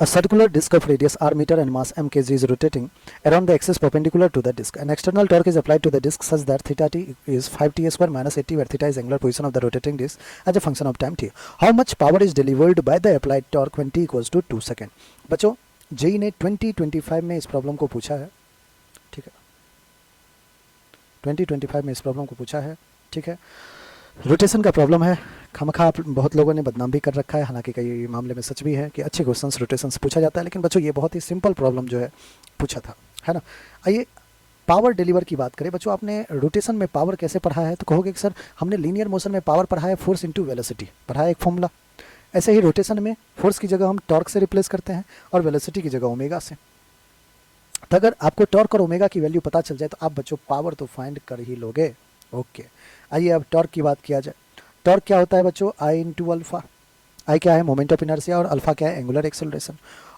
A circular disk of radius r meter and mass m kg is rotating around the axis perpendicular to the disk. An external torque is applied to the disk such that theta t is 5t square minus 80, where theta is angular position of the rotating disk as a function of time t. How much power is delivered by the applied torque when t equals to 2 second? बच्चों JEE ने 2025 में इस problem को पूछा है, ठीक है, 2025 में इस प्रॉब्लम को पूछा है, ठीक है। रोटेशन का प्रॉब्लम है, खामखा बहुत लोगों ने बदनाम भी कर रखा है, हालांकि कई मामले में सच भी है कि अच्छे क्वेश्चंस रोटेशन से पूछा जाता है, लेकिन बच्चों ये बहुत ही सिंपल प्रॉब्लम जो है पूछा था, है ना। आइए पावर डिलीवर की बात करें। बच्चों आपने रोटेशन में पावर कैसे पढ़ा है, तो कहोगे कि सर हमने लीनियर मोशन में पावर पढ़ा है फोर्स इंटू वेलोसिटी, पढ़ा है एक फॉर्मूला। ऐसे ही रोटेशन में फोर्स की जगह हम टॉर्क से रिप्लेस करते हैं और वेलोसिटी की जगह ओमेगा से। तो अगर आपको टॉर्क और ओमेगा की वैल्यू पता चल जाए तो आप बच्चों पावर तो फाइंड कर ही लोगे। ओके, आइए अब टॉर्क की बात किया जाए। टॉर्क क्या होता है बच्चों? आई इंटू अल्फा। आई क्या है? मोमेंट ऑफ इनर्शिया, और अल्फा क्या है? Angular acceleration.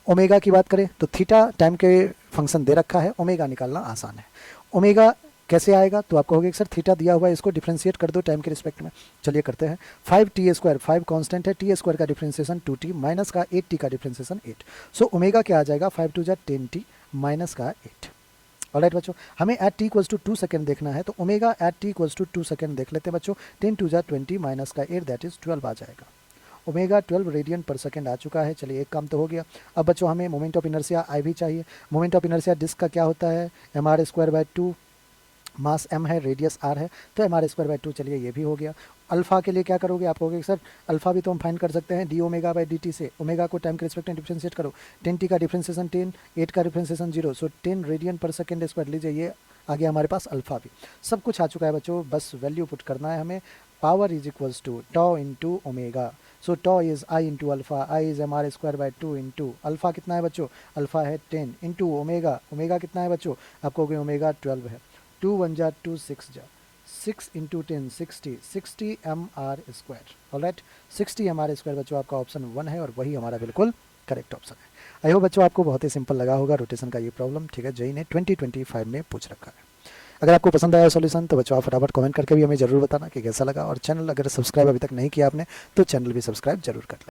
ओमेगा की बात करें तो थीटा टाइम के फंक्शन दे रखा है, ओमेगा निकालना आसान है। ओमेगा कैसे आएगा? तो आप कहोगे सर थीटा दिया हुआ है, इसको डिफ्रेंशिएट कर दो टाइम के रिस्पेक्ट में। चलिए करते हैं। 5t स्क्वायर, 5 कांस्टेंट है, t स्क्वायर का डिफ्रेंशिएशन 2t, माइनस का 8t का डिफ्रेंशिएशन 8। सो ओमेगा क्या आ जाएगा? 5 2 10t माइनस का 8। ऑलराइट बच्चों, हमें at t equals to 2 second देखना है, तो omega at t equals to 2 second देख लेते हैं बच्चों। 10 2 20 माइनस का 8 दैट इज 12 आ जाएगा। ओमेगा 12 रेडियन पर सेकेंड आ चुका है। चलिए एक काम तो हो गया। अब बच्चों हमें मोमेंट ऑफ इनर्शिया आई भी चाहिए। मोमेंट ऑफ इनर्शिया डिस्क का क्या होता है? mr square by 2, mass m है, रेडियस r है, तो mr स्क्वायर बाय 2। चलिए ये भी हो गया। अल्फा के लिए क्या करोगे? आप कहोगे सर अल्फा भी तो हम फाइंड कर सकते हैं D omega by D T से। ओमेगा को टाइम के रिस्पेक्ट में डिफ्रेंशिएट करो। 10t का डिफ्रेंशिएशन 10, 8 का डिफ्रेंशिएशन 0, सो 10 रेडियन पर सेकेंड स्क्वायर। लीजिए ये आ गया हमारे पास अल्फा भी। सब कुछ आ चुका है बच्चों, बस वैल्यू पुट करना है हमें। Power is equals to tau into omega. So tau is I into alpha, I is mr square by 2 into alpha कितना है बच्चों? अल्फा है 10 इंटू ओमेगा। ओमेगा कितना है बच्चों? आपको ओमेगा 12 है। 2 1 जा 2 6 जा 6 into 10 60, 60 mr square. Alright, 60 mr square बच्चों आपका ऑप्शन 1 है और वही हमारा बिल्कुल करेक्ट ऑप्शन है। आई होप बच्चों आपको बहुत ही सिंपल लगा होगा रोटेशन का ये प्रॉब्लम, ठीक है। जेई ने 2025 में पूछ रखा है। अगर आपको पसंद आया सॉल्यूशन तो बच्चों आप फटाफट कमेंट करके भी हमें जरूर बताना कि कैसा लगा, और चैनल अगर सब्सक्राइब अभी तक नहीं किया आपने तो चैनल भी सब्सक्राइब जरूर कर लें।